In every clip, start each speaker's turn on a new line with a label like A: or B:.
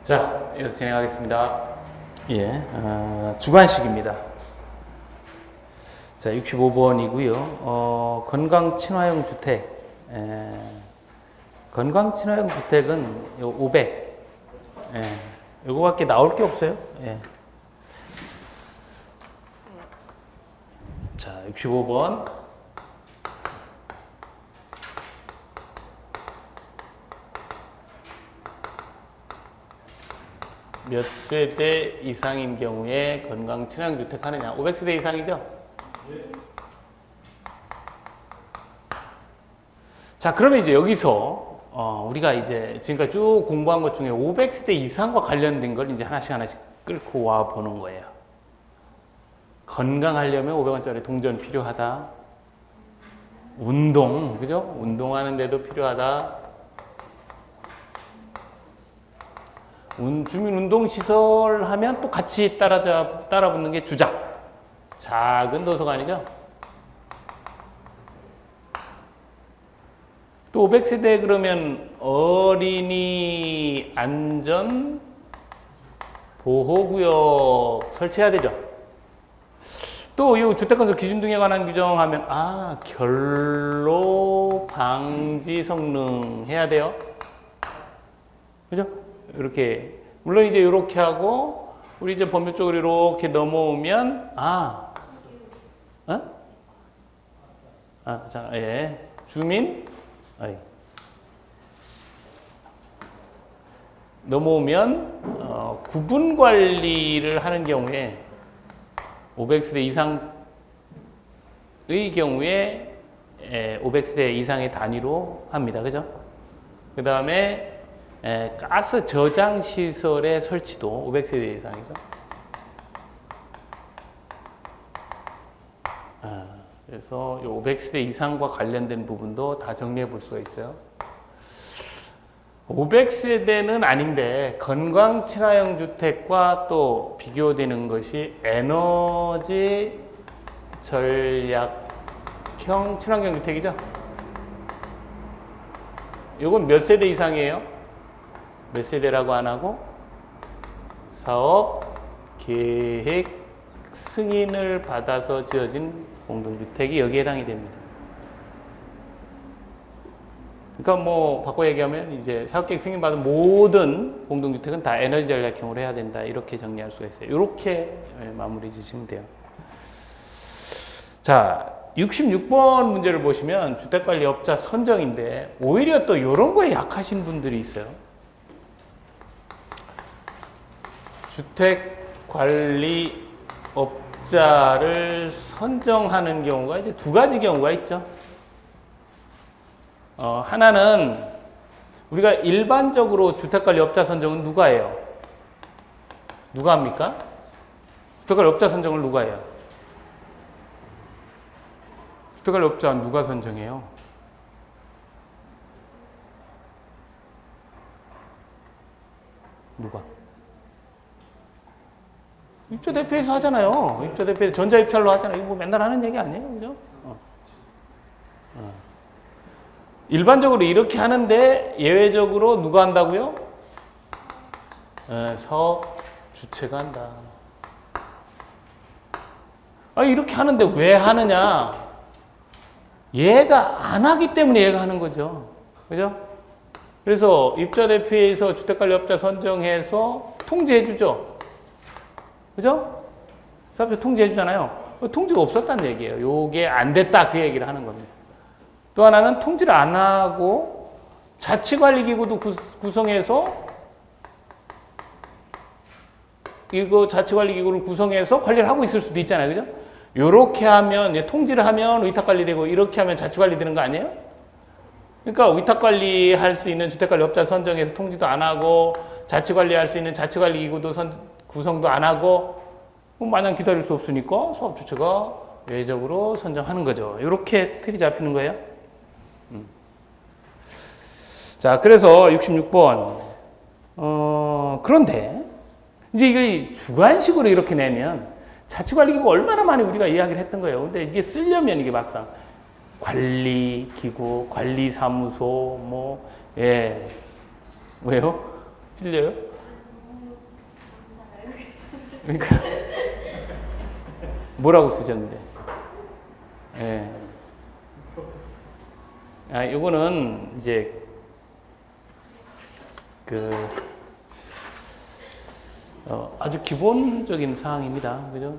A: 자, 이어서 진행하겠습니다. 주관식입니다. 자, 65번이고요. 건강 친화형 주택. 건강 친화형 주택은 요 500. 요거밖에 나올 게 없어요. 자, 65번. 몇 세대 이상인 경우에 건강 친화형 주택 하느냐? 500세대 이상이죠? 자, 그러면 이제 여기서 우리가 이제 지금까지 쭉 공부한 것 중에 500세대 이상과 관련된 걸 이제 하나씩 끌고 와 보는 거예요. 건강하려면 500원짜리 동전 필요하다. 운동, 그죠? 운동하는 데도 필요하다. 주민운동시설 하면 또 같이 따라 붙는 게 주작. 작은 도서관이죠. 또 500세대 그러면 어린이 안전 보호구역 설치해야 되죠. 또 이 주택건설 기준 등에 관한 규정하면 결로 방지 성능 해야 돼요. 그죠? 이렇게 물론 이제 이렇게 하고 우리 이제 법률 쪽으로 이렇게 넘어오면 주민 넘어오면 구분 관리를 하는 경우에 500세대 이상의 경우에 500세대 이상의 단위로 합니다. 그죠? 그 다음에 가스 저장 시설의 설치도 500세대 이상이죠. 그래서 500세대 이상과 관련된 부분도 다 정리해 볼 수가 있어요. 500세대는 아닌데 건강 친화형 주택과 또 비교되는 것이 에너지 절약형 친환경 주택이죠. 이건 몇 세대 이상이에요? 몇 세대라고 안 하고 사업 계획 승인을 받아서 지어진 공동주택이 여기에 해당이 됩니다. 그러니까 뭐 바꿔 얘기하면 이제 사업계획 승인 받은 모든 공동주택은 다 에너지 전략형으로 해야 된다, 이렇게 정리할 수가 있어요. 이렇게 마무리 지시면 돼요. 자, 66번 문제를 보시면 주택관리업자 선정인데 오히려 또 이런 거에 약하신 분들이 있어요. 주택관리업자를 선정하는 경우가 이제 두 가지 경우가 있죠. 하나는 우리가 일반적으로 주택관리업자 선정은 누가 해요? 누가 합니까? 주택관리업자 선정을 누가 해요? 주택관리업자 누가 선정해요? 누가? 입주대표에서 하잖아요. 입주대표에서 전자입찰로 하잖아요. 이거 뭐 맨날 하는 얘기 아니에요? 그죠? 일반적으로 이렇게 하는데 예외적으로 누가 한다고요? 사업주체가 한다. 이렇게 하는데 왜 하느냐? 얘가 안 하기 때문에 얘가 하는 거죠. 그죠? 그래서 입주대표에서 주택관리업자 선정해서 통지해주죠. 그죠? 사업자 통지해주잖아요. 통지가 없었다는 얘기예요. 요게 안 됐다, 그 얘기를 하는 겁니다. 또 하나는 통지를 안 하고 자치관리기구도 구성해서 이거 자치관리기구를 구성해서 관리를 하고 있을 수도 있잖아요. 그죠? 요렇게 하면, 통지를 하면 위탁관리되고 이렇게 하면 자치관리되는 거 아니에요? 그러니까 위탁관리할 수 있는 주택관리업자 선정해서 통지도 안 하고 자치관리할 수 있는 자치관리기구도 구성도 안 하고 마냥 기다릴 수 없으니까 사업주체가 예외적으로 선정하는 거죠. 이렇게 틀이 잡히는 거예요. 자, 그래서 66번. 그런데 이제 이게 주관식으로 이렇게 내면 자치관리기구 얼마나 많이 우리가 이야기를 했던 거예요. 근데 이게 쓰려면 이게 막상 관리기구, 관리사무소, 왜요? 찔려요? 그러니까 뭐라고 쓰셨는데? 예. 아, 요거는 이제 아주 기본적인 사항입니다. 그죠?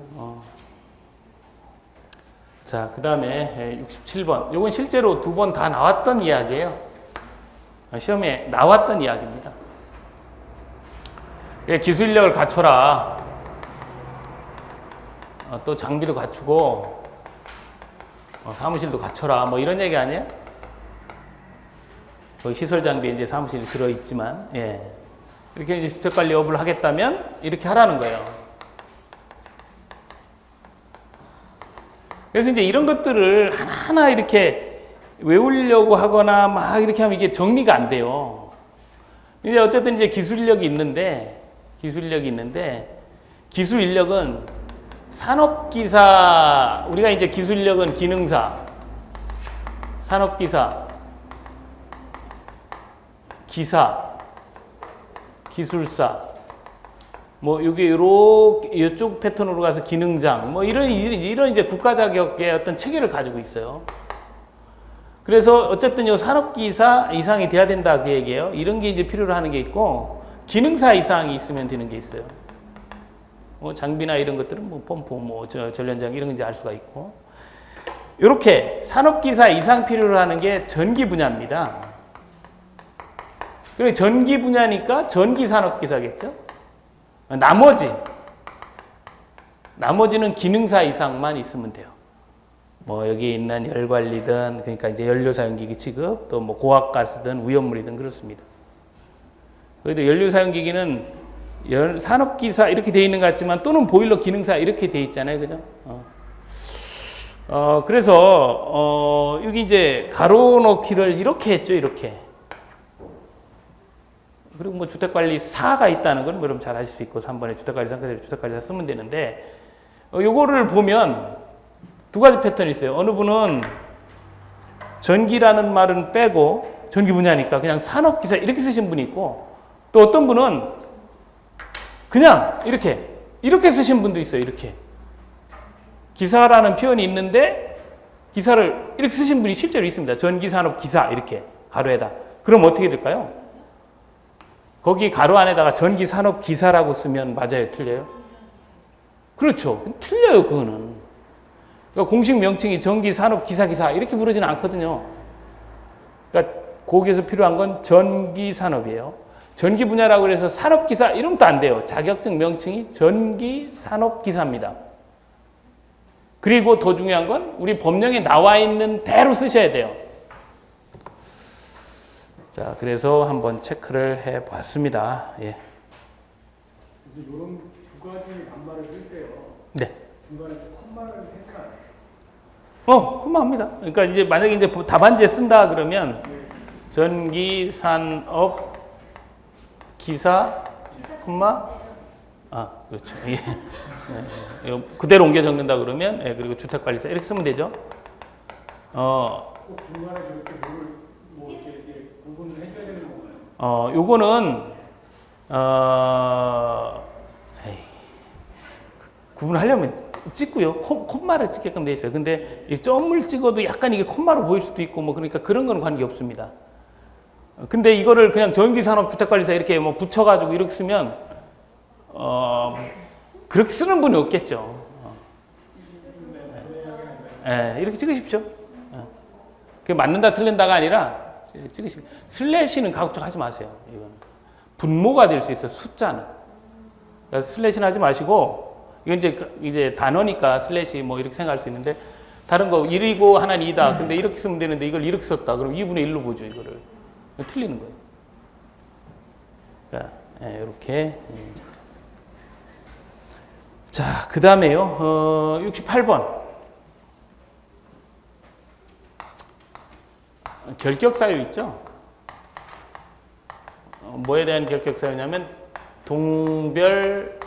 A: 자, 그 다음에 67번. 요건 실제로 2번 다 나왔던 이야기예요. 시험에 나왔던 이야기입니다. 기술력을 갖춰라. 또 장비도 갖추고, 사무실도 갖춰라. 뭐 이런 얘기 아니에요? 거기 시설 장비에 이제 사무실이 들어있지만, 예. 이렇게 이제 주택관리업을 하겠다면 이렇게 하라는 거예요. 그래서 이제 이런 것들을 하나하나 이렇게 외우려고 하거나 막 이렇게 하면 이게 정리가 안 돼요. 이제 어쨌든 이제 기술 인력은 산업기사, 우리가 이제 기술 인력은 기능사, 산업기사, 기사, 기술사, 뭐 이게 요렇게 이쪽 패턴으로 가서 기능장, 뭐 이런 이제 국가 자격의 어떤 체계를 가지고 있어요. 그래서 어쨌든 요 산업기사 이상이 돼야 된다 그 얘기예요. 이런 게 이제 필요로 하는 게 있고, 기능사 이상이 있으면 되는 게 있어요. 뭐 장비나 이런 것들은 뭐 펌프, 뭐 전련장 이런 거 이제 알 수가 있고, 이렇게 산업기사 이상 필요로 하는 게 전기 분야입니다. 그리고 전기 분야니까 전기산업기사겠죠? 나머지는 기능사 이상만 있으면 돼요. 뭐 여기 있는 열관리든, 그러니까 이제 연료사용기기 취급, 또 뭐 고압가스든 위험물이든 그렇습니다. 그래도 연료사용기기는 산업기사 이렇게 돼 있는 것 같지만, 또는 보일러 기능사 이렇게 돼 있잖아요, 그죠? 그래서 여기 이제 가로놓기를 이렇게 했죠, 이렇게. 그리고 뭐 주택관리사가 있다는 건 여러분 잘 아실 수 있고, 3번에 주택관리사 그대로 주택관리사 쓰면 되는데, 요거를 보면 두 가지 패턴이 있어요. 어느 분은 전기라는 말은 빼고, 전기 분야니까 그냥 산업기사 이렇게 쓰신 분이 있고, 또 어떤 분은 그냥 이렇게 쓰신 분도 있어요. 이렇게 기사라는 표현이 있는데 기사를 이렇게 쓰신 분이 실제로 있습니다. 전기산업기사 이렇게 가로에다. 그럼 어떻게 될까요? 거기 가로 안에다가 전기산업기사라고 쓰면 맞아요? 틀려요? 그렇죠. 틀려요, 그거는. 그러니까 공식 명칭이 전기산업기사 이렇게 부르지는 않거든요. 그러니까 거기에서 필요한 건 전기산업이에요. 전기 분야라고 해서 산업기사 이러면 또 안 돼요. 자격증 명칭이 전기산업기사입니다. 그리고 더 중요한 건 우리 법령에 나와 있는 대로 쓰셔야 돼요. 자, 그래서 한번 체크를 해 봤습니다. 예.
B: 그래서 이런 두 가지 반말을 할 때요.
A: 네.
B: 중간에 컴마를 할까요?
A: 컴마합니다. 그러니까 이제 만약에 이제 답안지에 쓴다 그러면 전기산업 기사, 콤마, 그렇죠. 예. 그대로 옮겨 적는다 그러면, 그리고 주택관리사 이렇게 쓰면 되죠.
B: 꼭 중간에 이렇게 뭐 이렇게 구분을 해줘야 되는 건가요?
A: 요거는 구분하려면 찍고요. 콤마를 찍게끔 돼 있어요. 근데 이 점을 찍어도 약간 이게 콤마로 보일 수도 있고, 뭐 그러니까 그런 건 관계 없습니다. 근데 이거를 그냥 전기산업 주택관리사 이렇게 뭐 붙여가지고 이렇게 쓰면 그렇게 쓰는 분이 없겠죠. 이렇게 찍으십시오. 그게 맞는다 틀린다가 아니라 찍으시고, 슬래시는 가급적 마세요. 이건 분모가 될 수 있어요. 숫자는. 그래서 슬래시는 하지 마시고, 이건 이제 단어니까 슬래시 뭐 이렇게 생각할 수 있는데, 다른 거 1이고 하나는 2다. 근데 이렇게 쓰면 되는데 이걸 이렇게 썼다. 그럼 2분의 1로 보죠, 이거를. 틀리는 거예요. 그러니까 이렇게. 자, 그 다음에요. 68번. 결격사유 있죠? 뭐에 대한 결격사유냐면 동별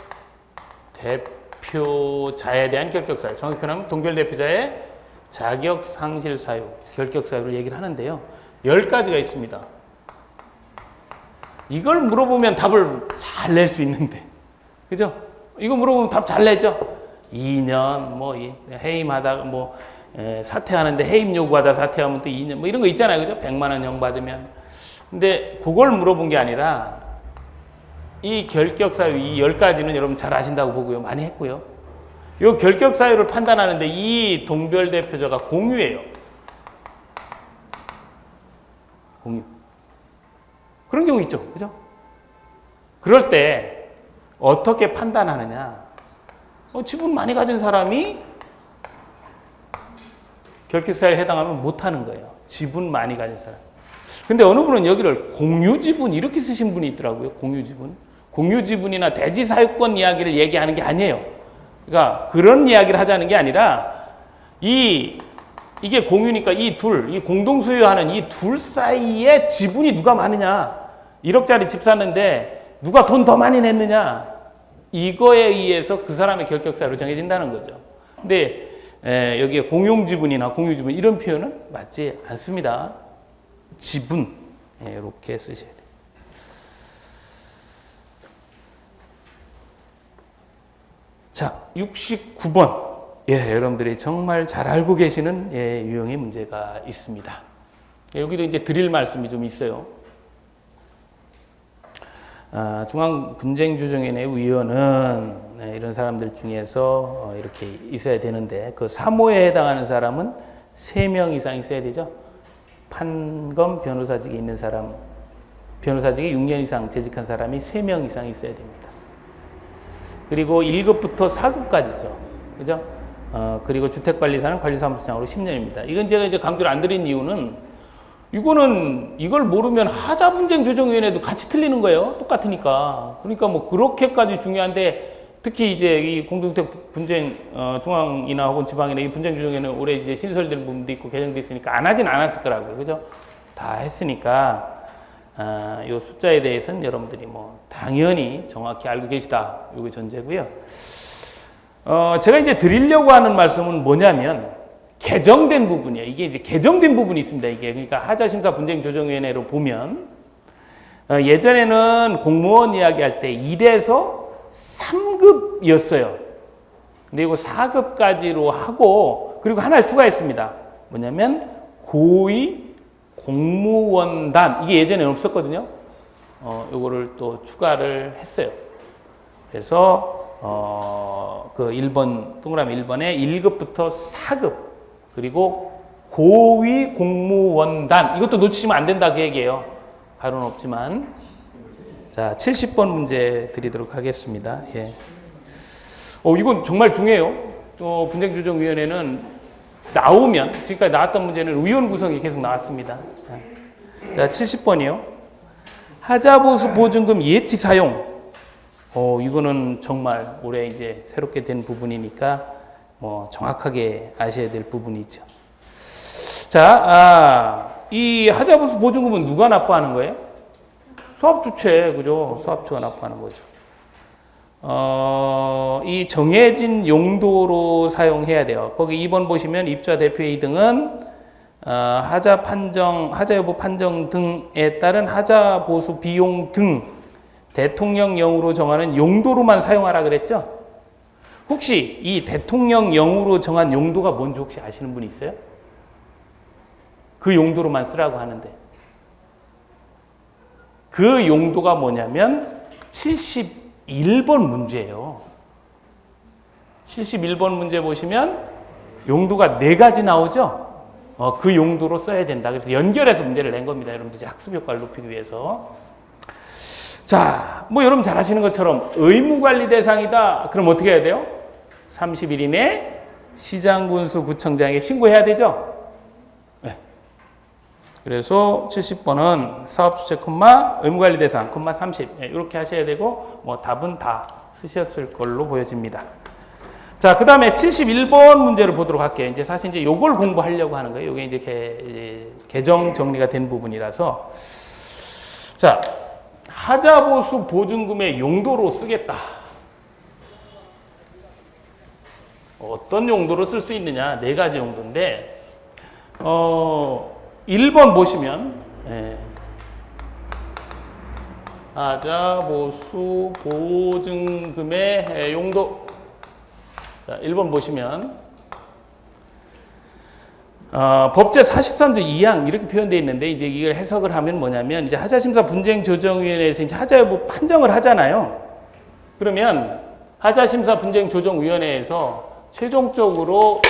A: 대표자에 대한 결격사유. 정확히 표현하면 동별 대표자의 자격 상실 사유, 결격사유를 얘기를 하는데요. 10가지가 있습니다. 이걸 물어보면 답을 잘 낼 수 있는데, 그죠? 이거 물어보면 답 잘 내죠. 2년 뭐 해임하다가 뭐 사퇴하는데 해임 요구하다 사퇴하면 또 2년 뭐 이런 거 있잖아요. 그죠? 100만 원 형 받으면. 근데 그걸 물어본 게 아니라 이 결격 사유 이 10가지는 여러분 잘 아신다고 보고요. 많이 했고요. 이 결격 사유를 판단하는데 이 동별대 표저가 공유예요. 공유. 그런 경우 있죠. 그죠? 그럴 때 어떻게 판단하느냐? 지분 많이 가진 사람이 결격사유에 해당하면 못하는 거예요. 지분 많이 가진 사람. 근데 어느 분은 여기를 공유지분 이렇게 쓰신 분이 있더라고요. 공유지분. 공유지분이나 대지사유권 이야기를 얘기하는 게 아니에요. 그러니까 그런 이야기를 하자는 게 아니라 이게 공유니까 이 공동 소유하는 이 둘 사이에 지분이 누가 많으냐. 1억짜리 집 샀는데 누가 돈 더 많이 냈느냐. 이거에 의해서 그 사람의 결격사유로 정해진다는 거죠. 근데 여기에 공용지분이나 공유지분 이런 표현은 맞지 않습니다. 지분 이렇게 쓰셔야 돼요. 자, 69번. 여러분들이 정말 잘 알고 계시는 유형의 문제가 있습니다. 여기도 이제 드릴 말씀이 좀 있어요. 중앙분쟁조정위원회 위원은 이런 사람들 중에서 이렇게 있어야 되는데 그 3호에 해당하는 사람은 3명 이상 있어야 되죠. 판검 변호사직에 있는 사람, 변호사직에 6년 이상 재직한 사람이 3명 이상 있어야 됩니다. 그리고 1급부터 4급까지죠. 그죠? 그리고 주택관리사는 관리사무소장으로 10년입니다. 이건 제가 이제 강조를 안 드린 이유는 이걸 모르면 하자분쟁조정위원회도 같이 틀리는 거예요. 똑같으니까. 그러니까 뭐 그렇게까지 중요한데 특히 이제 이 공동주택 분쟁 중앙이나 혹은 지방이나 이 분쟁조정위원회는 올해 이제 신설된 부분도 있고 개정돼 있으니까 안 하진 않았을 거라고요. 그죠? 다 했으니까 요 숫자에 대해서는 여러분들이 뭐 당연히 정확히 알고 계시다. 요게 전제고요. 제가 이제 드리려고 하는 말씀은 뭐냐면 개정된 부분이에요. 이게 이제 개정된 부분이 있습니다. 이게 그러니까 하자심사 분쟁조정위원회로 보면 예전에는 공무원 이야기할 때 1에서 3급이었어요. 근데 이거 4급까지로 하고 그리고 하나를 추가했습니다. 뭐냐면 고위 공무원단 이게 예전에는 없었거든요. 요거를 또 추가를 했어요. 그래서 그 1번 동그라미 1번에 1급부터 4급 그리고 고위 공무원단 이것도 놓치시면 안 된다 그 얘기예요. 바로는 없지만 자 70번 문제 드리도록 하겠습니다. 이건 정말 중요해요. 또 분쟁조정위원회는 나오면 지금까지 나왔던 문제는 의원 구성이 계속 나왔습니다. 자 70번이요. 하자보수 보증금 예치 사용. 이거는 정말 올해 이제 새롭게 된 부분이니까 뭐 정확하게 아셔야 될 부분이죠. 자, 이 하자보수 보증금은 누가 납부하는 거예요? 수합주체, 그죠? 수합주가 납부하는 거죠. 이 정해진 용도로 사용해야 돼요. 거기 2번 보시면 입주자 대표회의 등은 하자 여부 판정 등에 따른 하자보수 비용 등 대통령령으로 정하는 용도로만 사용하라 그랬죠? 혹시 이 대통령령으로 정한 용도가 뭔지 혹시 아시는 분 있어요? 그 용도로만 쓰라고 하는데 그 용도가 뭐냐면 71번 문제예요. 71번 문제 보시면 용도가 4가지 나오죠? 그 용도로 써야 된다. 그래서 연결해서 문제를 낸 겁니다. 여러분들 학습 효과를 높이기 위해서. 자, 뭐 여러분 잘 아시는 것처럼 의무관리 대상이다. 그럼 어떻게 해야 돼요? 30일 이내 시장군수 구청장에 신고해야 되죠? 네. 그래서 70번은 사업주체, 의무관리 대상, 30 이렇게 하셔야 되고 뭐 답은 다 쓰셨을 걸로 보여집니다. 자, 그 다음에 71번 문제를 보도록 할게요. 이제 사실 이제 요걸 공부하려고 하는 거예요. 요게 이제 개정 정리가 된 부분이라서. 자, 하자보수 보증금의 용도로 쓰겠다. 어떤 용도로 쓸 수 있느냐? 4가지 용도인데, 1번 보시면, 하자 보수 보증금의 용도. 자, 1번 보시면 법제 43조 2항 이렇게 표현되어 있는데 이제 이걸 해석을 하면 뭐냐면 이제 하자심사 분쟁조정위원회에서 이제 하자 여부 판정을 하잖아요. 그러면 하자심사 분쟁조정위원회에서 최종적으로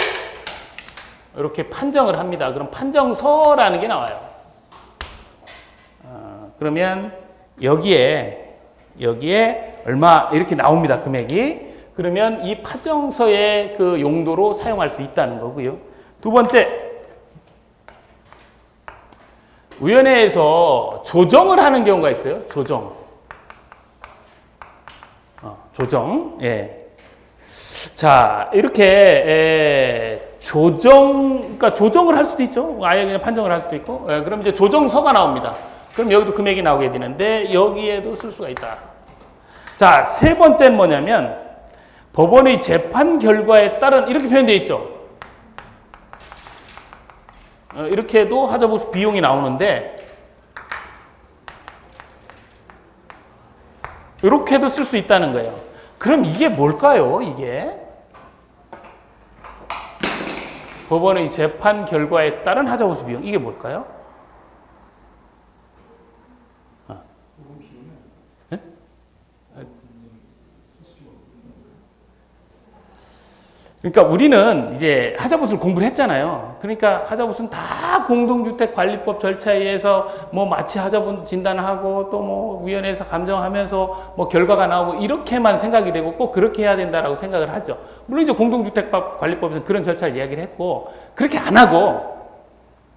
A: 이렇게 판정을 합니다. 그럼 판정서라는 게 나와요. 그러면 여기에 얼마 이렇게 나옵니다. 금액이. 그러면 이 판정서의 그 용도로 사용할 수 있다는 거고요. 두 번째, 위원회에서 조정을 하는 경우가 있어요. 조정. 조정. 예. 자, 이렇게 그러니까 조정을 할 수도 있죠. 아예 그냥 판정을 할 수도 있고. 예, 그럼 이제 조정서가 나옵니다. 그럼 여기도 금액이 나오게 되는데 여기에도 쓸 수가 있다. 자, 세 번째는 뭐냐면 법원의 재판 결과에 따른 이렇게 표현되어 있죠. 이렇게 해도 하자보수 비용이 나오는데 이렇게 해도 쓸 수 있다는 거예요. 그럼 이게 뭘까요? 이게 법원의 재판 결과에 따른 하자보수 비용 이게 뭘까요? 네? 그러니까 우리는 이제 하자보수를 공부를 했잖아요. 그러니까 하자보수는 다 공동주택관리법 절차에 의해서 뭐 마치 하자본 진단하고 또 뭐 위원회에서 감정하면서 뭐 결과가 나오고 이렇게만 생각이 되고 꼭 그렇게 해야 된다라고 생각을 하죠. 물론 이제 공동주택관리법에서는 그런 절차를 이야기를 했고 그렇게 안 하고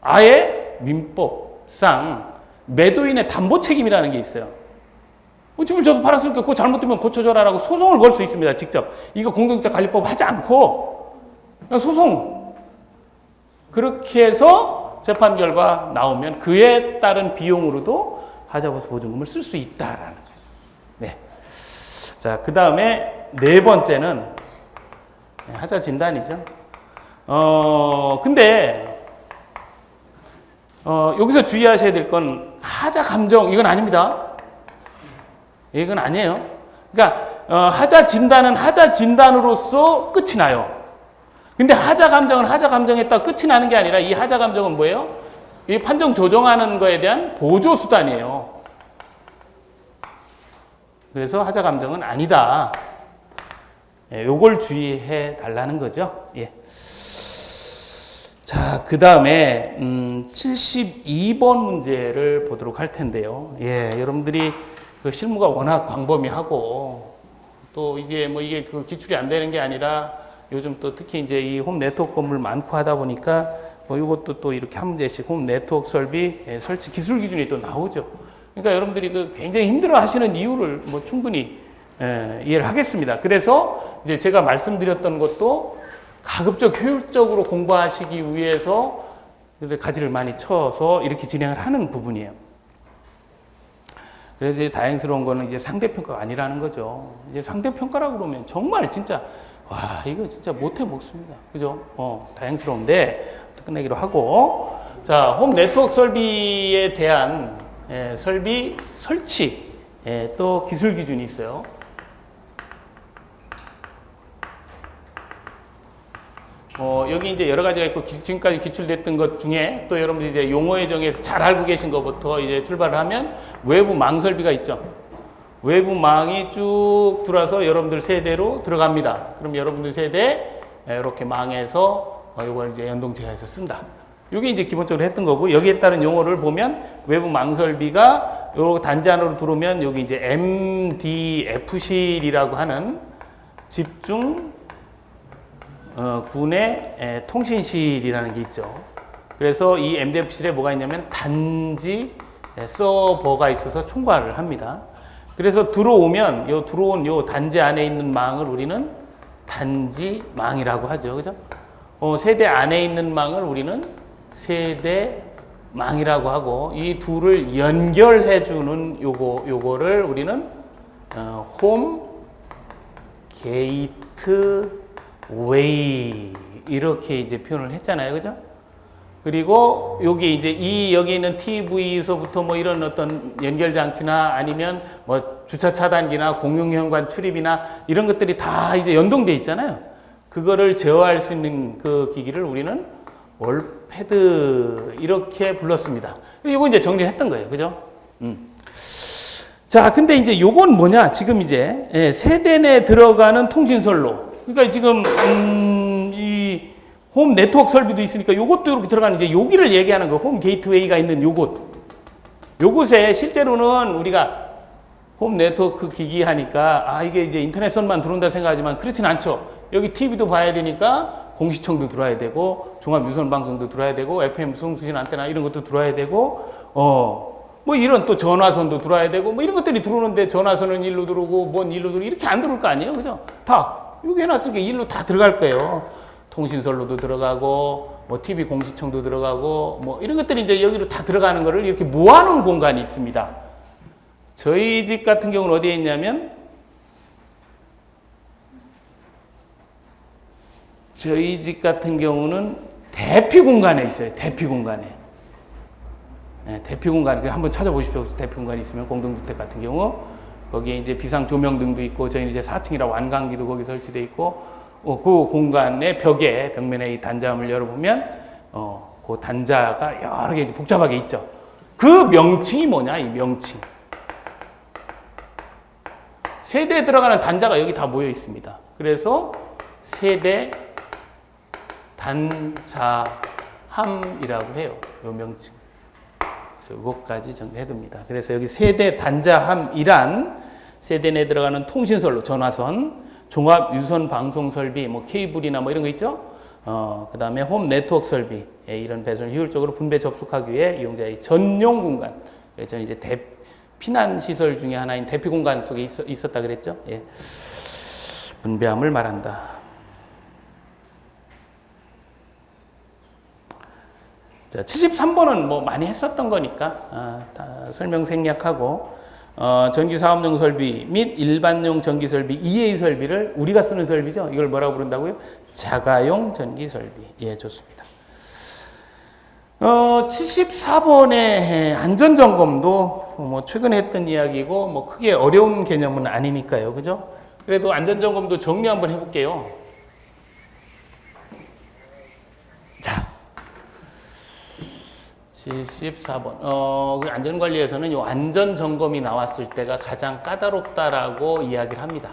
A: 아예 민법상 매도인의 담보 책임이라는 게 있어요. 집을 줘서 팔았으니까 그거 잘못되면 고쳐줘라라고 소송을 걸 수 있습니다. 직접. 이거 공동주택관리법 하지 않고 그냥 소송. 그렇게 해서 재판 결과 나오면 그에 따른 비용으로도 하자보수 보증금을 쓸 수 있다라는 거예요. 네. 자, 그 다음에 네 번째는 하자 진단이죠. 근데 여기서 주의하셔야 될 건 하자 감정 이건 아닙니다. 이건 아니에요. 그러니까 하자 진단은 하자 진단으로서 끝이 나요. 근데 하자 감정은 하자 감정했다 끝이 나는 게 아니라 이 하자 감정은 뭐예요? 이 판정 조정하는 거에 대한 보조 수단이에요. 그래서 하자 감정은 아니다. 예, 요걸 주의해 달라는 거죠. 예. 자, 그 다음에 72번 문제를 보도록 할 텐데요. 예, 여러분들이 그 실무가 워낙 광범위하고 또 이제 뭐 이게 그 기출이 안 되는 게 아니라 요즘 또 특히 이제 이 홈 네트워크 건물 많고 하다 보니까 뭐 이것도 또 이렇게 한 문제씩 홈 네트워크 설비 설치 기술 기준이 또 나오죠. 그러니까 여러분들이 그 굉장히 힘들어 하시는 이유를 뭐 충분히 이해를 하겠습니다. 그래서 이제 제가 말씀드렸던 것도 가급적 효율적으로 공부하시기 위해서 가지를 많이 쳐서 이렇게 진행을 하는 부분이에요. 그래서 이제 다행스러운 거는 이제 상대평가가 아니라는 거죠. 이제 상대평가라고 그러면 정말 진짜, 와, 이거 진짜 못해 먹습니다. 그죠? 다행스러운데, 끝내기로 하고. 자, 홈 네트워크 설비에 대한 설비 설치, 또 기술 기준이 있어요. 여기 이제 여러 가지가 있고 지금까지 기출됐던 것 중에 또 여러분들이 이제 용어에 정해서 잘 알고 계신 것부터 이제 출발을 하면 외부 망 설비가 있죠. 외부 망이 쭉 들어와서 여러분들 세대로 들어갑니다. 그럼 여러분들 세대 이렇게 망해서 이걸 이제 연동체계해서 쓴다. 이게 이제 기본적으로 했던 거고 여기에 따른 용어를 보면 외부 망 설비가 요 단지 안으로 들어오면 여기 이제 MDF실이라고 하는 집중 군의 통신실이라는 게 있죠. 그래서 이 MDF실에 뭐가 있냐면 단지 서버가 있어서 총괄을 합니다. 그래서 들어오면 들어온 요 단지 안에 있는 망을 우리는 단지망이라고 하죠. 그죠? 세대 안에 있는 망을 우리는 세대망이라고 하고 이 둘을 연결해 주는 요거를 우리는 홈 게이트 웨이 이렇게 이제 표현을 했잖아요. 그죠? 그리고 여기 이제 여기 있는 TV에서부터 뭐 이런 어떤 연결 장치나 아니면 뭐 주차 차단기나 공용 현관 출입이나 이런 것들이 다 이제 연동돼 있잖아요. 그거를 제어할 수 있는 그 기기를 우리는 월패드 이렇게 불렀습니다. 이거 이제 정리를 했던 거예요. 그죠? 자, 근데 이제 요건 뭐냐? 지금 이제 세대 내 들어가는 통신선로. 그러니까 지금 이 홈 네트워크 설비도 있으니까 요것도 이렇게 들어가는 이제 여기를 얘기하는 거. 홈 게이트웨이가 있는 요곳. 요곳에 실제로는 우리가 홈 네트워크 기기 하니까 이게 이제 인터넷선만 들어온다 생각하지만 그렇진 않죠. 여기 TV도 봐야 되니까 공시청도 들어와야 되고 종합 유선 방송도 들어와야 되고 FM 수신 안테나 이런 것도 들어와야 되고 뭐 이런 또 전화선도 들어와야 되고 뭐 이런 것들이 들어오는데 전화선은 일로 들어오고 뭔 일로 들어오고 이렇게 안 들어올 거 아니에요. 그죠? 다 여기 해놨으니까 일로 다 들어갈 거예요. 통신선로도 들어가고 뭐 TV 공시청도 들어가고 뭐 이런 것들이 이제 여기로 다 들어가는 거를 이렇게 모아놓은 공간이 있습니다. 저희 집 같은 경우는 어디에 있냐면 저희 집 같은 경우는 대피 공간에 있어요. 대피 공간에. 네, 대피 공간. 한번 찾아보십시오. 대피 공간이 있으면 공동주택 같은 경우 거기에 이제 비상 조명등도 있고 저희는 이제 4층이라 완강기도 거기 설치돼 있고 그 공간의 벽면에 이 단자함을 열어보면 그 단자가 여러 개 복잡하게 있죠. 그 명칭이 뭐냐? 이 명칭. 세대에 들어가는 단자가 여기 다 모여 있습니다. 그래서 세대 단자함이라고 해요. 요 명칭. 그래서 이것까지 정리해둡니다. 그래서 여기 세대 단자함이란 세대 내에 들어가는 통신선로, 전화선, 종합 유선 방송 설비, 뭐 케이블이나 뭐 이런 거 있죠. 그 다음에 홈 네트워크 설비, 이런 배선을 효율적으로 분배 접속하기 위해 이용자의 전용 공간. 저는 이제 피난 시설 중에 하나인 대피 공간 속에 있었다 그랬죠. 예. 분배함을 말한다. 자, 73번은 뭐 많이 했었던 거니까 다 설명 생략하고 전기 사업용 설비 및 일반용 전기 설비 2A 설비를 우리가 쓰는 설비죠. 이걸 뭐라고 부른다고요? 자가용 전기 설비. 예, 좋습니다. 74번의 안전점검도 뭐 최근에 했던 이야기고 뭐 크게 어려운 개념은 아니니까요. 그죠? 그래도 안전점검도 정리 한번 해볼게요. 자. 74번. 그 안전관리에서는 이 안전점검이 나왔을 때가 가장 까다롭다라고 이야기를 합니다.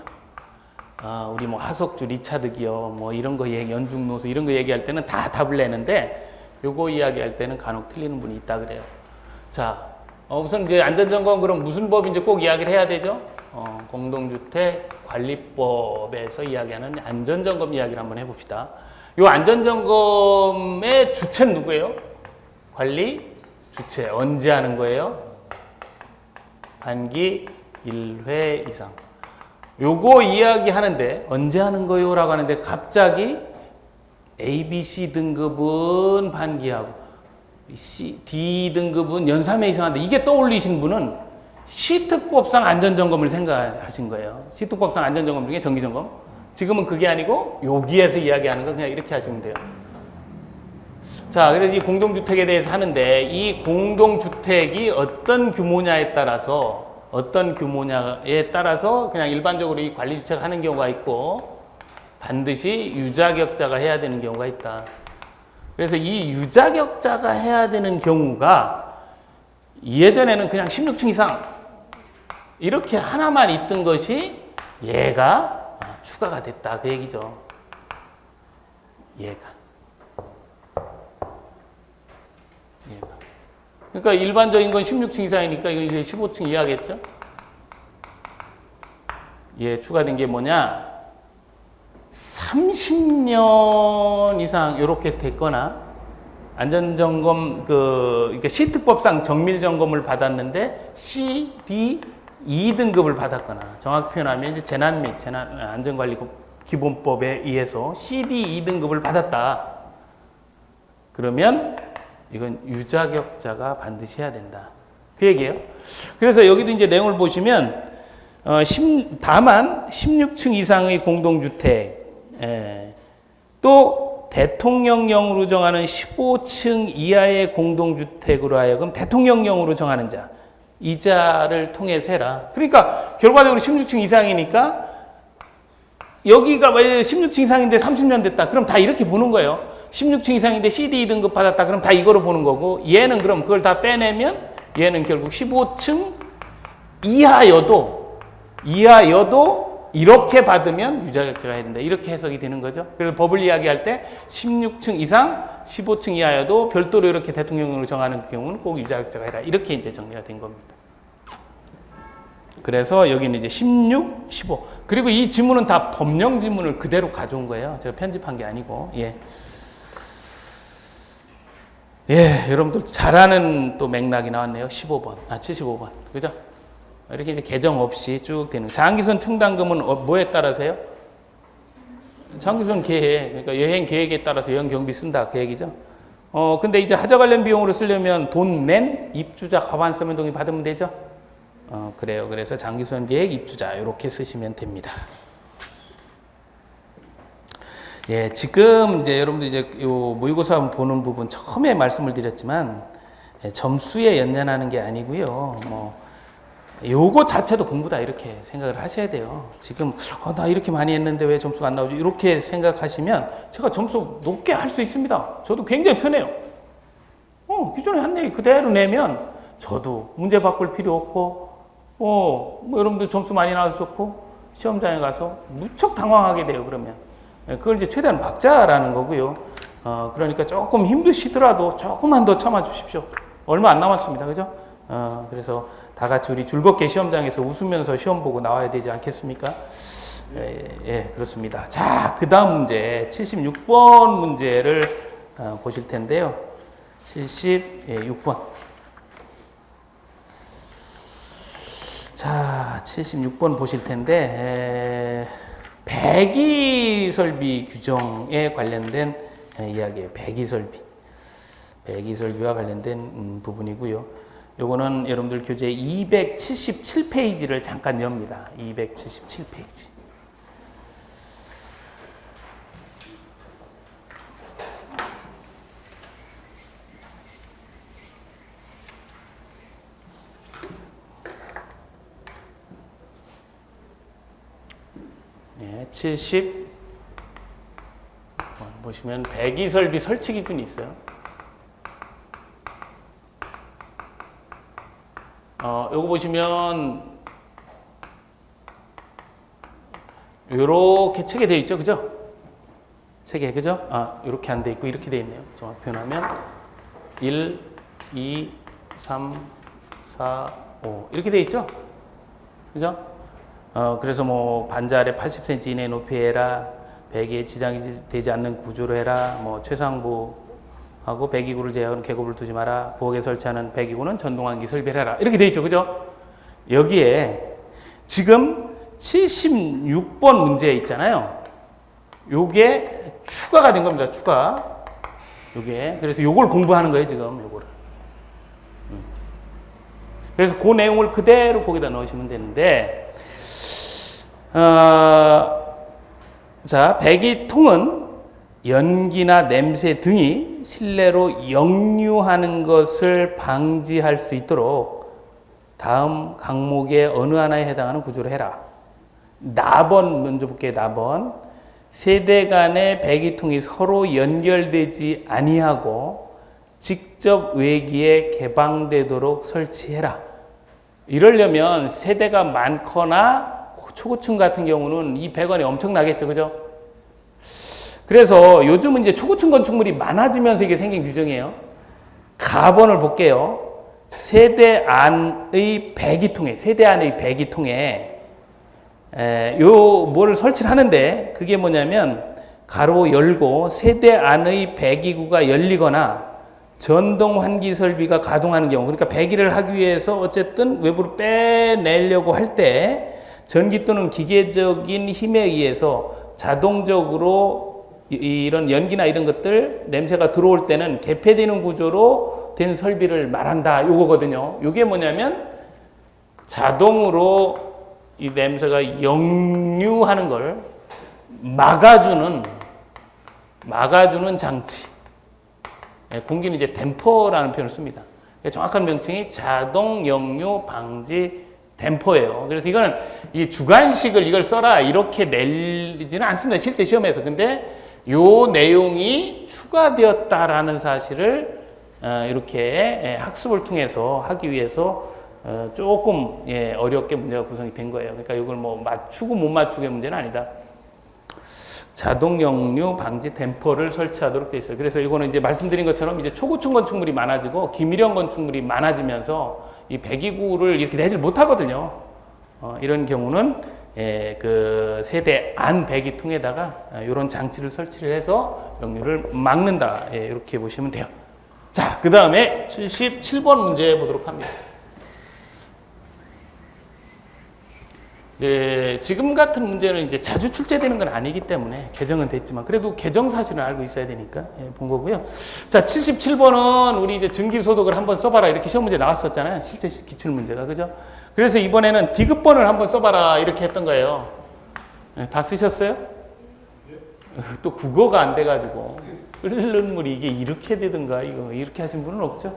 A: 우리 뭐 하석주, 리차드기어, 뭐 이런 거 연중노수 이런 거 얘기할 때는 다 답을 내는데 요거 이야기할 때는 간혹 틀리는 분이 있다 그래요. 자, 우선 그 안전점검 그럼 무슨 법인지 꼭 이야기를 해야 되죠? 공동주택관리법에서 이야기하는 안전점검 이야기를 한번 해봅시다. 요 안전점검의 주체는 누구예요? 관리 주체 언제 하는 거예요? 반기 1회 이상. 요거 이야기하는데 언제 하는 거요? 라고 하는데 갑자기 A, B, C 등급은 반기하고 D 등급은 연삼회 이상한데 이게 떠올리신 분은 시특법상 안전점검을 생각하신 거예요. 시특법상 안전점검 중에 정기점검. 지금은 그게 아니고 여기에서 이야기하는 건 그냥 이렇게 하시면 돼요. 자, 그래서 이 공동주택에 대해서 하는데 이 공동주택이 어떤 규모냐에 따라서 그냥 일반적으로 이 관리주체가 하는 경우가 있고 반드시 유자격자가 해야 되는 경우가 있다. 그래서 이 유자격자가 해야 되는 경우가 예전에는 그냥 16층 이상 이렇게 하나만 있던 것이 얘가 추가가 됐다. 그 얘기죠. 얘가. 그러니까 일반적인 건 16층 이상이니까 이건 이제 15층 이하겠죠? 예, 추가된 게 뭐냐? 30년 이상 이렇게 됐거나 안전점검 그러니까 C특법상 정밀점검을 받았는데 C, D, 2등급을 받았거나 정확히 표현하면 이제 재난 및 안전관리기본법에 의해서 CD 2등급을 받았다. 그러면 이건 유자격자가 반드시 해야 된다. 그 얘기예요. 그래서 여기도 이제 내용을 보시면 다만 16층 이상의 공동주택 또 대통령령으로 정하는 15층 이하의 공동주택으로 하여금 대통령령으로 정하는 자, 이자를 통해서 해라. 그러니까 결과적으로 16층 이상이니까 여기가 만약에 16층 이상인데 30년 됐다. 그럼 다 이렇게 보는 거예요. 16층 이상인데 CD 등급 받았다. 그럼 다 이거로 보는 거고, 얘는 그럼 그걸 다 빼내면 얘는 결국 15층 이하여도 이렇게 받으면 유자격제가 해야 된다. 이렇게 해석이 되는 거죠. 그래서 법을 이야기할 때 16층 이상, 15층 이하여도 별도로 이렇게 대통령령으로 정하는 경우는 꼭 유자격제가 해라. 이렇게 이제 정리가 된 겁니다. 그래서 여기는 이제 16, 15. 그리고 이 지문은 다 법령 지문을 그대로 가져온 거예요. 제가 편집한 게 아니고. 예. 예, 여러분들 잘 아는 또 맥락이 나왔네요. 75번. 그죠? 이렇게 이제 개정 없이 쭉 되는. 장기선 충당금은 뭐에 따라서요? 장기선 계획. 그러니까 여행 계획에 따라서 여행 경비 쓴다. 그 얘기죠. 근데 이제 하자 관련 비용으로 쓰려면 돈 낸 입주자 과반 서면 동의 받으면 되죠? 그래요. 그래서 장기선 계획 입주자 이렇게 쓰시면 됩니다. 예, 지금 이제 여러분들 이제 요 모의고사 보는 부분 처음에 말씀을 드렸지만 점수에 연연하는 게 아니고요. 요거 자체도 공부다 이렇게 생각을 하셔야 돼요. 지금 나 이렇게 많이 했는데 왜 점수가 안 나오지? 이렇게 생각하시면 제가 점수 높게 할 수 있습니다. 저도 굉장히 편해요. 기존에 한 얘기 그대로 내면 저도 문제 바꿀 필요 없고 여러분들 점수 많이 나와서 좋고 시험장에 가서 무척 당황하게 돼요. 그러면 그걸 이제 최대한 막자라는 거고요. 그러니까 조금 힘드시더라도 조금만 더 참아 주십시오. 얼마 안 남았습니다. 그죠? 그래서 다 같이 우리 즐겁게 시험장에서 웃으면서 시험 보고 나와야 되지 않겠습니까? 예, 그렇습니다. 자, 그 다음 문제 76번 문제를 보실 텐데요. 76번. 자, 76번 보실 텐데 배기 설비 규정에 관련된 이야기예요. 배기 설비와 관련된 부분이고요. 요거는 여러분들 교재 277페이지를 잠깐 엽니다. 277페이지. 네, 70 보시면 배기 설비 설치 기준이 있어요. 요거 보시면 요렇게 체계되어 있죠, 그죠? 체계, 그죠? 요렇게 안 돼 있고 이렇게 돼 있네요. 정확히 표현하면 1, 2, 3, 4, 5 이렇게 돼 있죠, 그죠? 그래서 뭐 반자 아래 80cm 이내 높이에 해라, 배기에 지장이 되지 않는 구조로 해라, 뭐 최상부하고 배기구를 제어하는 계급을 두지 마라, 부엌에 설치하는 배기구는 전동환기 설비를 해라. 이렇게 돼 있죠, 그죠? 여기에 지금 76번 문제 있잖아요. 요게 추가가 된 겁니다. 추가. 요게. 그래서 요걸 공부하는 거예요, 지금 요거를. 그래서 그 내용을 그대로 거기다 넣으시면 되는데, 자, 배기통은 연기나 냄새 등이 실내로 역류하는 것을 방지할 수 있도록 다음 항목의 어느 하나에 해당하는 구조로 해라. 나번 먼저 볼게요. 나번. 세대 간의 배기통이 서로 연결되지 아니하고 직접 외기에 개방되도록 설치해라. 이러려면 세대가 많거나 초고층 같은 경우는 이 배관이 엄청나겠죠, 그죠? 그래서 요즘은 이제 초고층 건축물이 많아지면서 이게 생긴 규정이에요. 가번을 볼게요. 세대 안의 배기통에 뭐를 설치를 하는데 그게 뭐냐면 가로 열고 세대 안의 배기구가 열리거나 전동 환기 설비가 가동하는 경우, 그러니까 배기를 하기 위해서 어쨌든 외부로 빼내려고 할 때 전기 또는 기계적인 힘에 의해서 자동적으로 이런 연기나 이런 것들, 냄새가 들어올 때는 개폐되는 구조로 된 설비를 말한다. 요거거든요. 요게 뭐냐면 자동으로 이 냄새가 역류하는 걸 막아주는 막아주는 장치. 예, 공기는 이제 댐퍼라는 표현을 씁니다. 정확한 명칭이 자동 역류 방지 댐퍼예요. 그래서 이거는 이 주관식을 이걸 써라 이렇게 내리지는 않습니다. 실제 시험에서. 근데 요 내용이 추가되었다라는 사실을 이렇게 학습을 통해서 하기 위해서 조금 어렵게 문제가 구성이 된 거예요. 그러니까 이걸 뭐 맞추고 못 맞추고의 문제는 아니다. 자동 역류 방지 댐퍼를 설치하도록 되어 있어요. 그래서 이거는 이제 말씀드린 것처럼 이제 초고층 건축물이 많아지고 기밀형 건축물이 많아지면서 이 배기구를 이렇게 내질 못하거든요. 이런 경우는 그 세대 안 배기통에다가 이런 장치를 설치를 해서 역류를 막는다. 이렇게 보시면 돼요. 자, 그 다음에 77번 문제 보도록 합니다. 이제 지금 같은 문제는 이제 자주 출제되는 건 아니기 때문에 개정은 됐지만 그래도 개정 사실은 알고 있어야 되니까 본 거고요. 자, 77번은 우리 이제 증기소독을 한번 써봐라 이렇게 시험 문제 나왔었잖아요. 실제 기출 문제가 그죠? 그래서 이번에는 디귿번을 한번 써봐라 이렇게 했던 거예요. 다 쓰셨어요? 또 국어가 안 돼가지고 끓는 물이 이게 이렇게 되든가 이거 이렇게 하신 분은 없죠?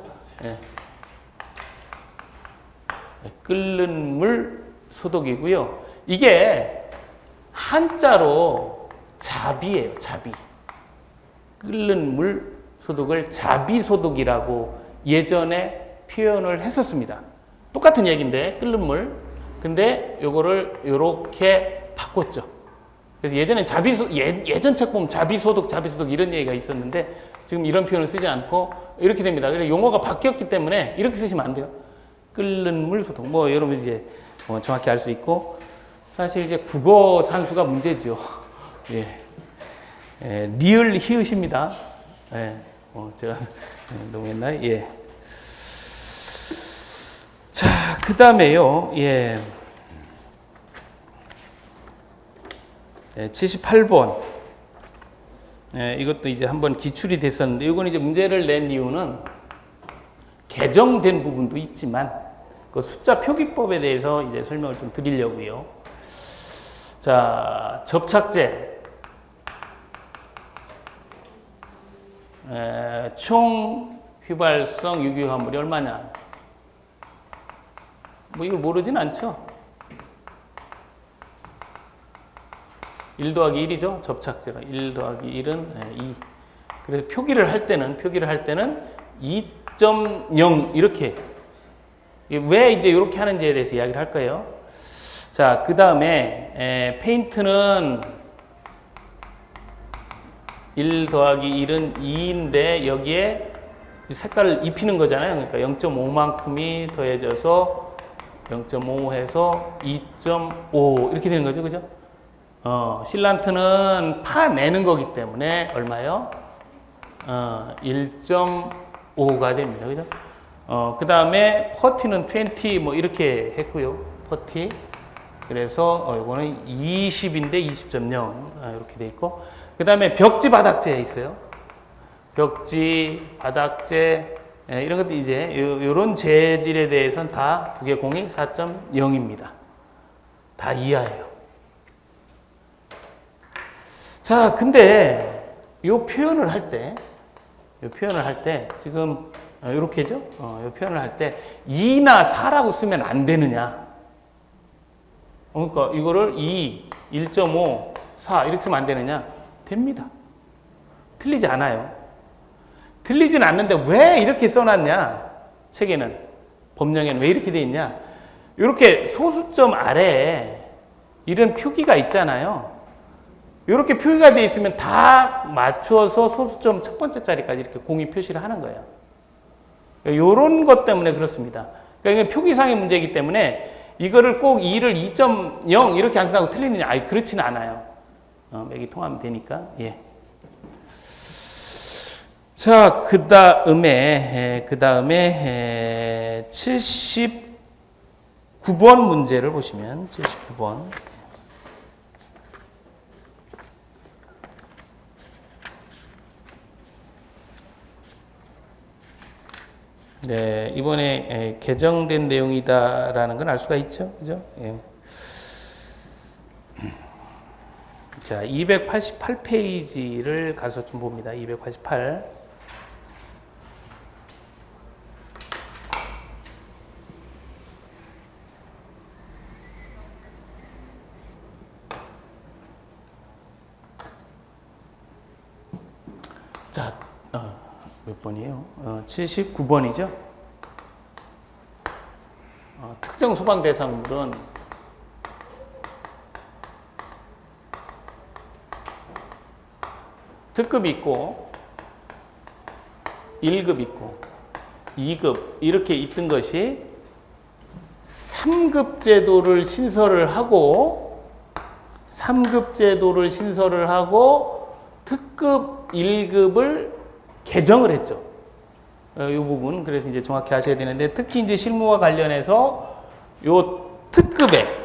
A: 끓는 물 소독이고요. 이게 한자로 자비예요. 자비. 끓는 물 소독을 자비 소독이라고 예전에 표현을 했었습니다. 똑같은 얘기인데 끓는 물. 근데 요거를 요렇게 바꿨죠. 그래서 예전에 예전 책 보면 자비 소독 이런 얘기가 있었는데 지금 이런 표현을 쓰지 않고 이렇게 됩니다. 그래서 용어가 바뀌었기 때문에 이렇게 쓰시면 안 돼요. 끓는 물 소독. 뭐 여러분 이제 정확히 알 수 있고 사실 이제 국어 산수가 문제죠. 리을 히읗입니다. 제가 너무 했나요? 자, 그 다음에요. 78번. 이것도 이제 한번 기출이 됐었는데 이건 이제 문제를 낸 이유는 개정된 부분도 있지만 그 숫자 표기법에 대해서 이제 설명을 좀 드리려고요. 자, 접착제. 총 휘발성 유기화물이 얼마냐? 뭐 이걸 모르진 않죠? 1 더하기 1이죠? 접착제가 1 더하기 1은 2. 그래서 표기를 할 때는 2.0 이렇게 왜 이제 이렇게 하는지에 대해서 이야기를 할 거예요. 자, 그 다음에 페인트는 1 더하기 1은 2인데 여기에 색깔을 입히는 거잖아요. 그러니까 0.5만큼이 더해져서 0.5 해서 2.5 이렇게 되는 거죠. 그죠? 실란트는 파내는 거기 때문에 얼마요? 1.5가 됩니다. 그죠? 그 다음에 퍼티는 20 뭐 이렇게 했고요. 퍼티. 그래서 이거는 20인데 20.0 이렇게 돼 있고 그 다음에 벽지 바닥재 있어요. 벽지 바닥재 이런 것도 이제 이런 재질에 대해서는 다 두 개 공이 4.0입니다. 다 이하예요. 자, 근데 이 표현을 할 때 지금 이렇게죠? 이 표현을 할 때 2나 4라고 쓰면 안 되느냐? 그러니까 이거를 2, 1.5, 4 이렇게 쓰면 안 되느냐? 됩니다. 틀리지 않아요. 틀리진 않는데 왜 이렇게 써놨냐? 책에는, 법령에는 왜 이렇게 돼 있냐? 이렇게 소수점 아래에 이런 표기가 있잖아요. 이렇게 표기가 돼 있으면 다 맞추어서 소수점 첫 번째 자리까지 이렇게 공이 표시를 하는 거예요. 이런 것 때문에 그렇습니다. 그러니까 이게 표기상의 문제이기 때문에 이거를 꼭 2를 2.0 이렇게 안 쓴다고 틀리느냐? 아니, 그렇지는 않아요. 맥이 통하면 되니까. 자, 그 다음에 79번 문제를 보시면 79번. 네, 이번에 개정된 내용이다라는 건 알 수가 있죠, 그죠? 자, 288페이지를 가서 좀 봅니다. 288. 자, 몇 번이에요? 79번이죠? 특정 소방 대상물은 특급이 있고 1급 있고 2급 이렇게 있던 것이 3급 제도를 신설을 하고 3급 제도를 신설을 하고 특급 1급을 개정을 했죠. 이 부분 그래서 이제 정확히 아셔야 되는데 특히 이제 실무와 관련해서 요 특급에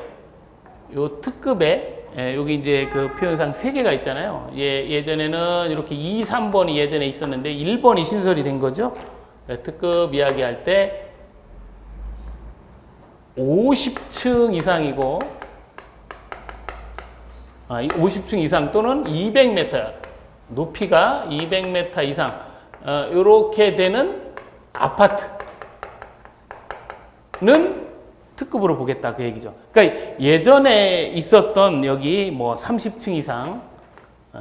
A: 여기 이제 그 표현상 3개가 있잖아요. 예전에는 이렇게 2, 3번이 예전에 있었는데 1번이 신설이 된 거죠. 특급 이야기할 때 50층 이상이고 50층 이상 또는 200m 높이가 200m 이상 이렇게 되는 아파트는 특급으로 보겠다 그 얘기죠. 그러니까 예전에 있었던 여기 뭐 30층 이상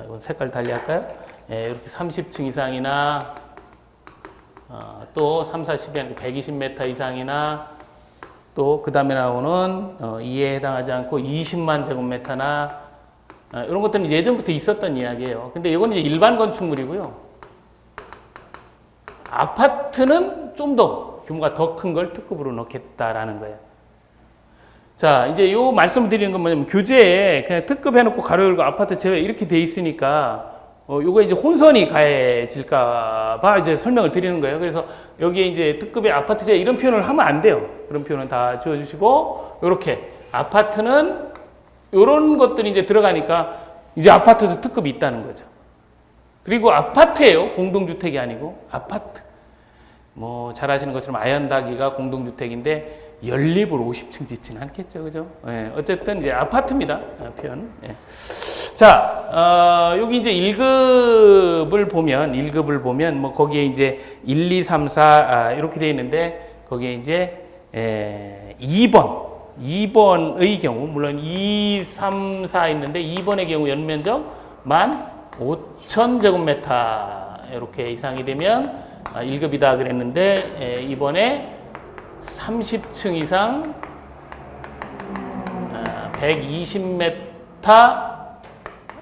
A: 이건 색깔 달리 할까요? 이렇게 30층 이상이나 또 3, 40에 120m 이상이나 또 그 다음에 나오는 이에 해당하지 않고 20만 제곱미터나 이런 것들은 예전부터 있었던 이야기예요. 근데 이건 이제 일반 건축물이고요. 아파트는 좀 더 규모가 더 큰 걸 특급으로 넣겠다라는 거예요. 자, 이제 요 말씀 드리는 건 뭐냐면 교재에 그냥 특급 해놓고 가로 열고 아파트 제외 이렇게 돼 있으니까 요거 이제 혼선이 가해질까봐 이제 설명을 드리는 거예요. 그래서 여기에 이제 특급의 아파트 제외 이런 표현을 하면 안 돼요. 그런 표현은 다 지워주시고 요렇게 아파트는 요런 것들이 이제 들어가니까 이제 아파트도 특급이 있다는 거죠. 그리고 아파트예요. 공동주택이 아니고 아파트. 뭐 잘 아시는 것처럼 아얀다기가 공동주택인데 연립을 50층 짓지는 않겠죠, 그죠? 어쨌든 이제 아파트입니다, 표현. 자, 여기 이제 1급을 보면 뭐 거기에 이제 1, 2, 3, 4 이렇게 돼 있는데 거기에 이제 2번의 경우 물론 2, 3, 4 있는데 2번의 경우 연면적 15,000제곱미터 이렇게 이상이 되면 1급이다 그랬는데 이번에 30층 이상 120m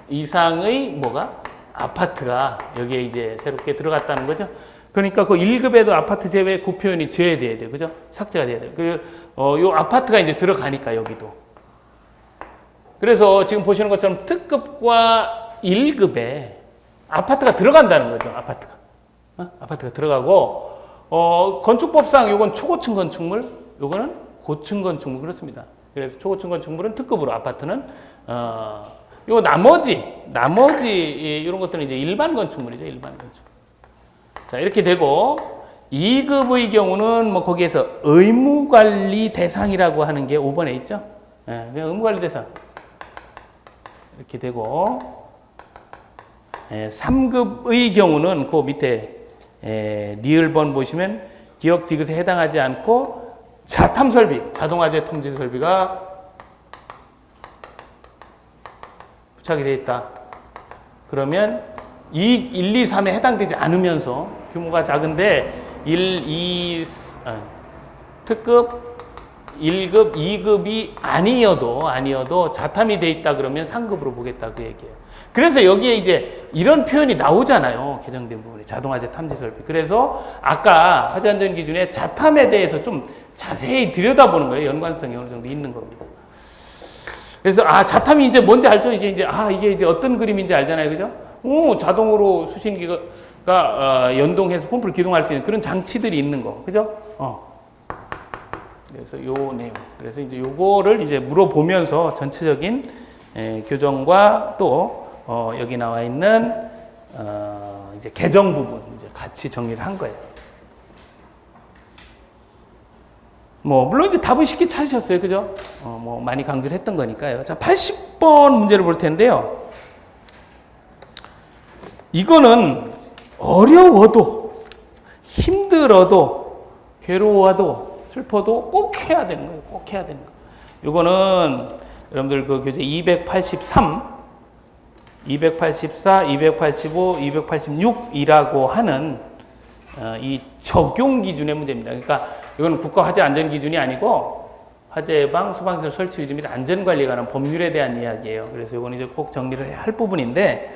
A: 이상의 뭐가 아파트가 여기에 이제 새롭게 들어갔다는 거죠. 그러니까 그 1급에도 아파트 제외 그 표현이 제외돼야 돼요. 그죠? 삭제가 돼야 돼요. 요 아파트가 이제 들어가니까 여기도. 그래서 지금 보시는 것처럼 특급과 1급에 아파트가 들어간다는 거죠. 아파트가 들어가고 건축법상 요건 초고층 건축물, 요거는 고층 건축물 그렇습니다. 그래서 초고층 건축물은 특급으로 아파트는 요 나머지 이런 것들은 이제 일반 건축물이죠. 일반 건축. 자, 이렇게 되고 2급의 경우는 뭐 거기에서 의무관리 대상이라고 하는 게 5번에 있죠. 그냥 의무관리 대상. 이렇게 되고 3급의 경우는 그 밑에 리을번 보시면 기억 디귿에 해당하지 않고 자탐 설비, 자동화재 탐지 설비가 부착이 되어 있다. 그러면 1, 2, 3에 해당되지 않으면서 규모가 작은데 특급 1급, 2급이 아니어도 자탐이 돼 있다 그러면 상급으로 보겠다 그 얘기예요. 그래서 여기에 이제 이런 표현이 나오잖아요. 개정된 부분에 자동화재 탐지 설비. 그래서 아까 화재안전 기준에 자탐에 대해서 좀 자세히 들여다보는 거예요. 연관성이 어느 정도 있는 겁니다. 그래서 자탐이 이제 뭔지 알죠? 이게 이제 어떤 그림인지 알잖아요. 그죠? 자동으로 수신기가 연동해서 펌프를 기동할 수 있는 그런 장치들이 있는 거. 그죠? 그래서 요 내용. 그래서 이제 요거를 이제 물어보면서 전체적인 교정과 또 여기 나와 있는 이제 개정 부분 이제 같이 정리를 한 거예요. 뭐 물론 이제 답은 쉽게 찾으셨어요, 그죠? 뭐 많이 강조를 했던 거니까요. 자, 80번 문제를 볼 텐데요. 이거는 어려워도 힘들어도 괴로워도 슬퍼도 꼭 해야 되는 거예요. 꼭 해야 되는 거예요. 이거는 여러분들 그 교재 283, 284, 285, 286이라고 하는 이 적용 기준의 문제입니다. 그러니까 이건 국가 화재 안전 기준이 아니고 화재 예방, 소방시설 설치 유지 및 안전 관리에 관한 법률에 대한 이야기예요. 그래서 이건 이제 꼭 정리를 해야 할 부분인데,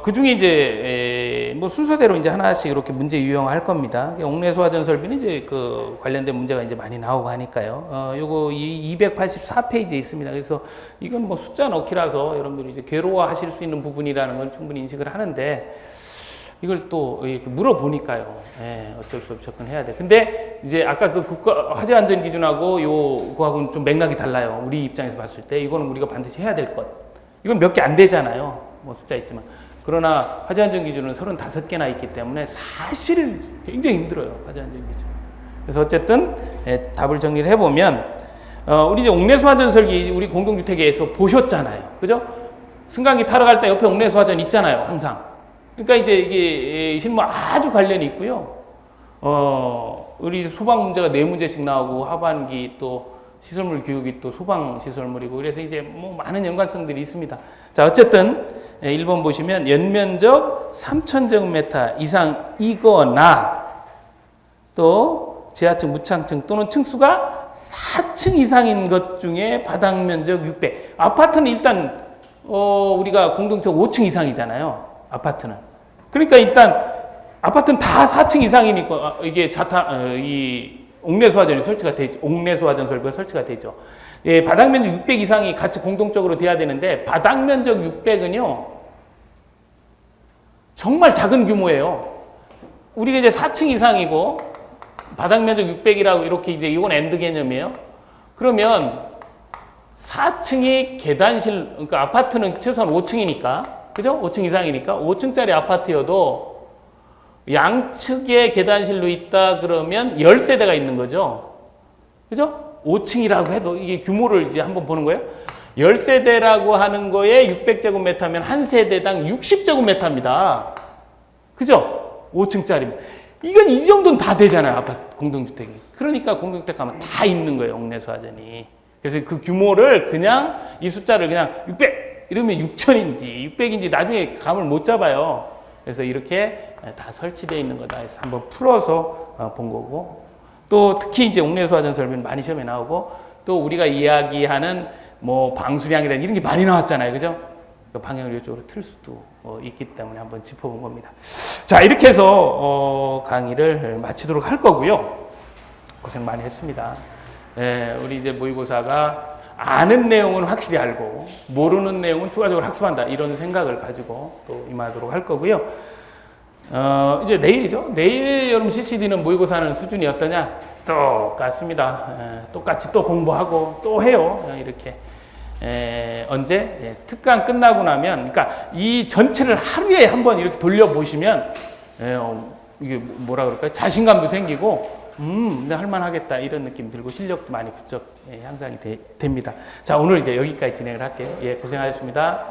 A: 그 중에 이제 뭐 순서대로 이제 하나씩 이렇게 문제 유형할 겁니다. 옥내소화전 설비는 이제 그 관련된 문제가 이제 많이 나오고 하니까요. 요거 284페이지에 있습니다. 그래서 이건 뭐 숫자 넣기라서 여러분들이 이제 괴로워하실 수 있는 부분이라는 걸 충분히 인식을 하는데, 이걸 또 이렇게 물어보니까요. 예, 어쩔 수 없이 접근해야 돼. 근데 이제 아까 그 국가 화재 안전 기준하고 요거하고는 좀 맥락이 달라요. 우리 입장에서 봤을 때 이거는 우리가 반드시 해야 될 것. 이건 몇 개 안 되잖아요. 뭐 숫자 있지만. 그러나 화재 안전 기준은 35개나 있기 때문에 사실 굉장히 힘들어요. 화재 안전 기준. 그래서 어쨌든 답을 정리를 해보면 우리 이제 옥내소화전 설비 우리 공동주택에서 보셨잖아요. 그죠? 승강기 타러 갈 때 옆에 옥내소화전 있잖아요. 항상. 그러니까 이제 이게 실무 아주 관련이 있고요. 우리 소방 문제가 4문제씩 나오고 하반기 또 시설물 교육이 또 소방 시설물이고 그래서 이제 뭐 많은 연관성들이 있습니다. 자, 어쨌든 1번 보시면 연면적 3,000제곱미터 이상이거나 또 지하층, 무창층 또는 층수가 4층 이상인 것 중에 바닥 면적 600. 아파트는 일단 우리가 공동주택 5층 이상이잖아요. 아파트는. 그러니까 일단 아파트는 다 4층 이상이니까 이게 이 옥내소화전이 설치가 돼 있죠. 옥내소화전 설비가 설치가 되죠. 예, 바닥 면적 600 이상이 같이 공동적으로 돼야 되는데 바닥 면적 600은요. 정말 작은 규모예요. 우리가 이제 4층 이상이고 바닥 면적 600이라고 이렇게 이제 이건 엔드 개념이에요. 그러면 4층이 계단실, 그러니까 아파트는 최소한 5층이니까 그죠? 5층 이상이니까 5층짜리 아파트여도 양측에 계단실로 있다 그러면 10세대가 있는 거죠. 그죠? 5층이라고 해도 이게 규모를 이제 한번 보는 거예요. 10세대라고 하는 거에 600제곱미터면 한 세대당 60제곱미터입니다. 그죠? 5층짜리. 이건 이 정도는 다 되잖아요. 아파트 공동주택이. 그러니까 공동주택 가면 다 있는 거예요. 옥내소화전이. 그래서 그 규모를 그냥 이 숫자를 그냥 600 이러면 6,000인지 600인지 나중에 감을 못 잡아요. 그래서 이렇게 다 설치되어 있는 거다 해서 한번 풀어서 본 거고, 또 특히 이제 옥내소화전 설비는 많이 시험에 나오고, 또 우리가 이야기하는 뭐 방수량이라는 이런 게 많이 나왔잖아요. 그죠? 그 방향을 이쪽으로 틀 수도 있기 때문에 한번 짚어본 겁니다. 자, 이렇게 해서 강의를 마치도록 할 거고요. 고생 많이 했습니다. 우리 이제 모의고사가 아는 내용은 확실히 알고 모르는 내용은 추가적으로 학습한다 이런 생각을 가지고 또 임하도록 할 거고요. 이제 내일이죠. 내일 여러분 CCD는 모의고사는 수준이 어떠냐? 똑같습니다. 똑같이 또 공부하고 또 해요. 이렇게 언제 특강 끝나고 나면, 그러니까 이 전체를 하루에 한번 이렇게 돌려보시면 이게 뭐라 그럴까요? 자신감도 생기고 내가 할만하겠다 이런 느낌 들고 실력도 많이 부쩍 향상이 됩니다. 자, 오늘 이제 여기까지 진행을 할게요. 예, 고생하셨습니다.